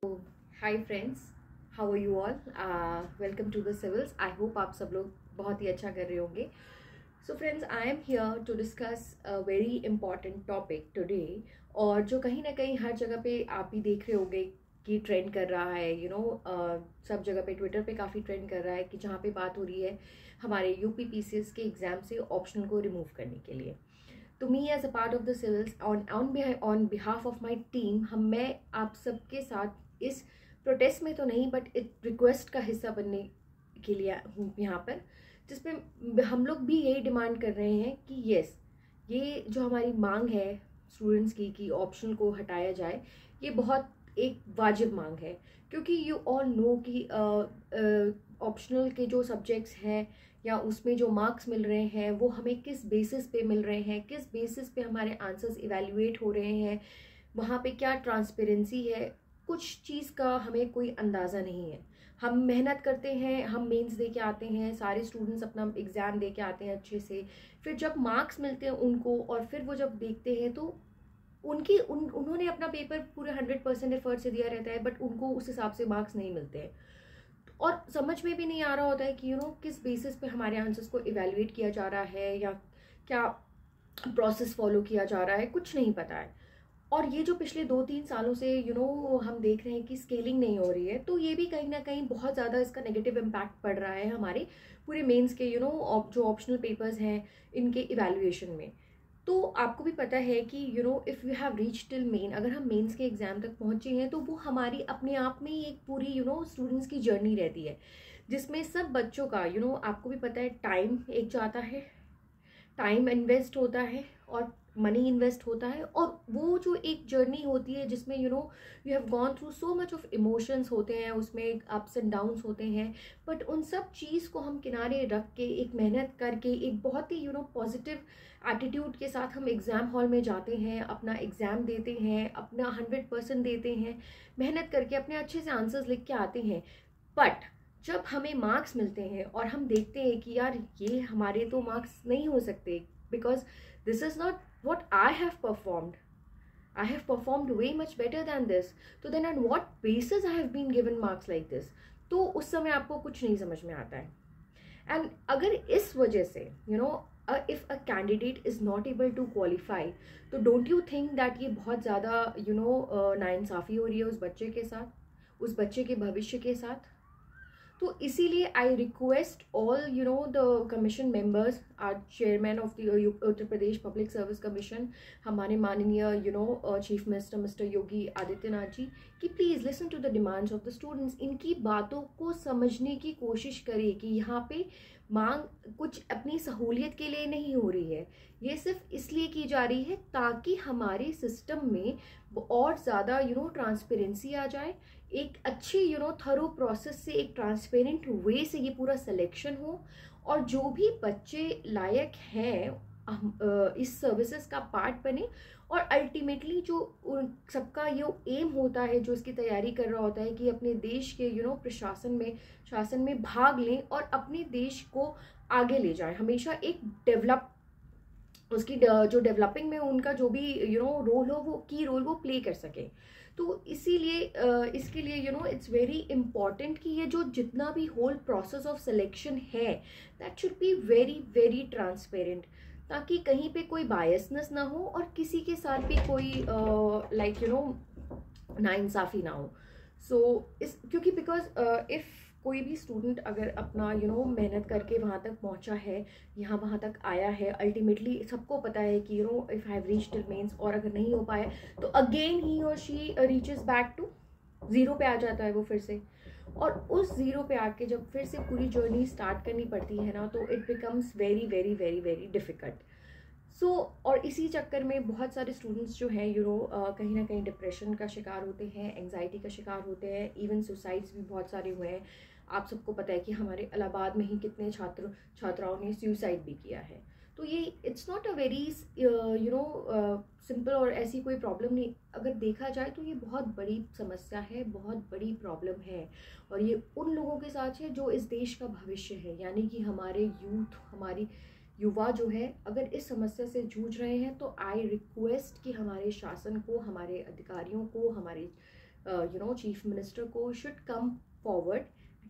Hi friends, how are you all. Welcome to the civils. I hope आप सब लोग बहुत ही अच्छा कर रहे होंगे। So friends, I am here to discuss a very important topic today. और जो कहीं ना कहीं हर जगह पे आप भी देख रहे होंगे कि ट्रेंड कर रहा है, सब जगह पे ट्विटर पे काफ़ी ट्रेंड कर रहा है कि जहाँ पे बात हो रही है हमारे यूपी पीसीएस के एग्ज़ाम से ऑप्शनल को रिमूव करने के लिए। तो me as a part of the civils on behalf of my team, मैं आप सबके साथ इस प्रोटेस्ट में तो नहीं बट एक रिक्वेस्ट का हिस्सा बनने के लिए हूँ यहाँ पर, जिसमें हम लोग भी यही डिमांड कर रहे हैं कि येस, ये जो हमारी मांग है स्टूडेंट्स की कि ऑप्शनल को हटाया जाए, ये बहुत एक वाजिब मांग है। क्योंकि यू ऑल नो कि ऑप्शनल के जो सब्जेक्ट्स हैं या उसमें जो मार्क्स मिल रहे हैं वो हमें किस बेसिस पे मिल रहे हैं, किस बेसिस पे हमारे आंसर्स इवेल्युएट हो रहे हैं, वहाँ पे क्या ट्रांसपेरेंसी है, कुछ चीज़ का हमें कोई अंदाज़ा नहीं है। हम मेहनत करते हैं, हम मेंस दे के आते हैं, सारे स्टूडेंट्स अपना एग्ज़ाम दे के आते हैं अच्छे से, फिर जब मार्क्स मिलते हैं उनको और फिर वो जब देखते हैं तो उन्होंने अपना पेपर पूरे 100% एफर्ट से दिया रहता है, बट उनको उस हिसाब से मार्क्स नहीं मिलते हैं। और समझ में भी नहीं आ रहा होता है कि किस बेसिस पे हमारे आंसर्स को इवेलुएट किया जा रहा है या क्या प्रोसेस फॉलो किया जा रहा है, कुछ नहीं पता है। और ये जो पिछले 2-3 सालों से हम देख रहे हैं कि स्केलिंग नहीं हो रही है, तो ये भी कहीं ना कहीं बहुत ज़्यादा इसका नेगेटिव इम्पैक्ट पड़ रहा है हमारे पूरे मेंस के जो ऑप्शनल पेपर्स हैं इनके इवेल्युएशन में। तो आपको भी पता है कि if you have reach till main, अगर हम मेंस के एग्ज़ाम तक पहुँचे हैं तो वो हमारी अपने आप में ही एक पूरी स्टूडेंट्स की जर्नी रहती है, जिसमें सब बच्चों का आपको भी पता है टाइम एक जाता है, टाइम इन्वेस्ट होता है और मनी इन्वेस्ट होता है। और वो जो एक जर्नी होती है जिसमें you have gone through so much of emotions होते हैं, उसमें अप्स एंड डाउन्स होते हैं, बट उन सब चीज़ को हम किनारे रख के एक मेहनत करके एक बहुत ही पॉजिटिव एटीट्यूड के साथ हम एग्ज़ाम हॉल में जाते हैं, अपना एग्ज़ाम देते हैं, अपना 100% देते हैं, मेहनत करके अपने अच्छे से आंसर्स लिख के आते हैं। बट जब हमें मार्क्स मिलते हैं और हम देखते हैं कि यार ये हमारे तो मार्क्स नहीं हो सकते, because this is not what I have performed. I have performed way much better than this. So then on what basis I have been given marks like this? तो उस समय आपको कुछ नहीं समझ में आता है। एंड अगर इस वजह से if a candidate is not able to qualify, तो डोंट यू थिंक दैट ये बहुत ज़्यादा नाइंसाफ़ी हो रही है उस बच्चे के साथ, उस बच्चे के भविष्य के साथ। तो इसीलिए I request all the commission members, or chairman of the Uttar Pradesh public service commission, हमारे माननीय chief minister mister Yogi Adityanath ji, कि please listen to the demands of the students. इनकी बातों को समझने की कोशिश करिए कि यहाँ पे मांग कुछ अपनी सहूलियत के लिए नहीं हो रही है, ये सिर्फ इसलिए की जा रही है ताकि हमारे सिस्टम में और ज़्यादा ट्रांसपेरेंसी आ जाए, एक अच्छी थरो प्रोसेस से, एक ट्रांसपेरेंट वे से ये पूरा सिलेक्शन हो, और जो भी बच्चे लायक हैं इस सर्विसेज का पार्ट बने। और अल्टीमेटली जो सबका ये एम होता है, जो इसकी तैयारी कर रहा होता है कि अपने देश के शासन में भाग लें और अपने देश को आगे ले जाएं, हमेशा एक उसकी जो डेवलपिंग में उनका जो भी रोल हो, वो की रोल वो प्ले कर सके। तो इसीलिए इसके लिए इट्स वेरी इम्पॉर्टेंट कि ये जो जितना भी होल प्रोसेस ऑफ सिलेक्शन है, that should be very very transparent, ताकि कहीं पे कोई बायसनेस ना हो और किसी के साथ भी कोई नाइंसाफ़ी ना हो। सो इस क्योंकि बिकॉज इफ़ कोई भी स्टूडेंट अगर अपना मेहनत करके वहाँ तक पहुँचा है, वहाँ तक आया है, अल्टीमेटली सबको पता है कि if I have reached till mains, और अगर नहीं हो पाया तो अगेन ही और she reaches back to zero पे आ जाता है वो फिर से। और उस ज़ीरो पे आके जब फिर से पूरी जर्नी स्टार्ट करनी पड़ती है ना, तो it becomes very very very very difficult. और इसी चक्कर में बहुत सारे स्टूडेंट्स जो हैं कहीं ना कहीं डिप्रेशन का शिकार होते हैं, एंग्जाइटी का शिकार होते हैं, इवन सुसाइड्स भी बहुत सारे हुए हैं। आप सबको पता है कि हमारे इलाहाबाद में ही कितने छात्राओं ने सुसाइड भी किया है। तो ये it's not a very simple और ऐसी कोई प्रॉब्लम नहीं, अगर देखा जाए तो ये बहुत बड़ी समस्या है, बहुत बड़ी प्रॉब्लम है। और ये उन लोगों के साथ है जो इस देश का भविष्य है, यानी कि हमारे यूथ, हमारी युवा जो है, अगर इस समस्या से जूझ रहे हैं, तो आई रिक्वेस्ट कि हमारे शासन को, हमारे अधिकारियों को, हमारे चीफ मिनिस्टर को should come forward,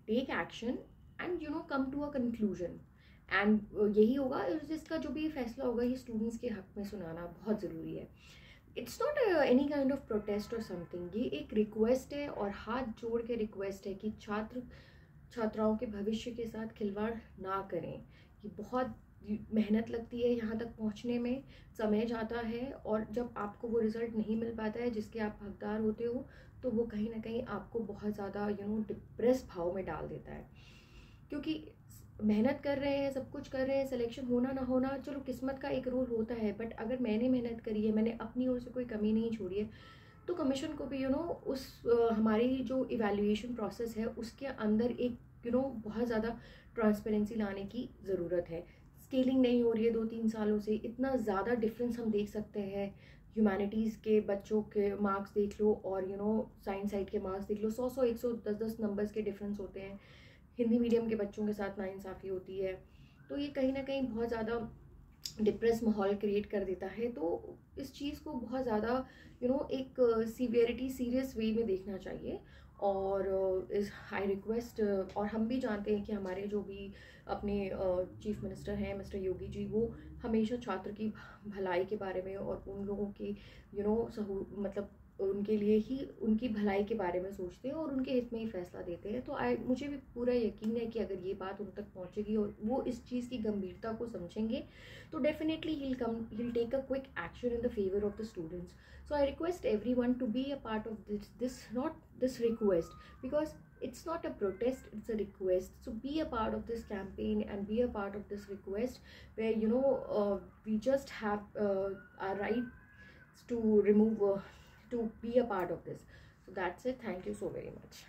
take action and come to a conclusion. And यही होगा, जिसका जो भी फैसला होगा ये स्टूडेंट्स के हक में सुनाना बहुत ज़रूरी है। It's not any kind of protest और समथिंग, ये एक रिक्वेस्ट है और हाथ जोड़ के रिक्वेस्ट है कि छात्राओं के भविष्य के साथ खिलवाड़ ना करें। ये बहुत मेहनत लगती है यहाँ तक पहुँचने में, समय जाता है, और जब आपको वो रिज़ल्ट नहीं मिल पाता है जिसके आप हकदार होते हो, तो वो कहीं ना कहीं आपको बहुत ज़्यादा डिप्रेस भाव में डाल देता है। क्योंकि मेहनत कर रहे हैं, सब कुछ कर रहे हैं, सिलेक्शन होना ना होना चलो किस्मत का एक रोल होता है, बट अगर मैंने मेहनत करी है, मैंने अपनी ओर से कोई कमी नहीं छोड़ी है, तो कमीशन को भी उस हमारी जो इवैल्यूएशन प्रोसेस है उसके अंदर एक बहुत ज़्यादा ट्रांसपेरेंसी लाने की ज़रूरत है। स्केलिंग नहीं हो रही है 2-3 सालों से, इतना ज़्यादा डिफरेंस हम देख सकते हैं। ह्यूमैनिटीज़ के बच्चों के मार्क्स देख लो और साइंस साइड के मार्क्स देख लो, 100 110 नंबर्स के डिफरेंस होते हैं। हिंदी मीडियम के बच्चों के साथ नाइंसाफ़ी होती है, तो ये कहीं ना कहीं बहुत ज़्यादा डिप्रेस माहौल क्रिएट कर देता है। तो इस चीज़ को बहुत ज़्यादा एक सीवियरिटी सीरियस वे में देखना चाहिए। और इस आई रिक्वेस्ट, और हम भी जानते हैं कि हमारे जो भी अपने चीफ मिनिस्टर हैं मिस्टर योगी जी, वो हमेशा छात्र की भलाई के बारे में और उन लोगों के मतलब उनके लिए ही, उनकी भलाई के बारे में सोचते हैं और उनके हित में ही फैसला देते हैं। तो मुझे भी पूरा यकीन है कि अगर ये बात उन तक पहुंचेगी और वो इस चीज़ की गंभीरता को समझेंगे, तो definitely he'll take a quick action in the favor of the students. So I request everyone to be a part of not this request, because it's not a protest, it's a request. So be a part of this campaign and be a part of this request, where we just have our rights to remove to be a part of this. So that's it. Thank you so very much.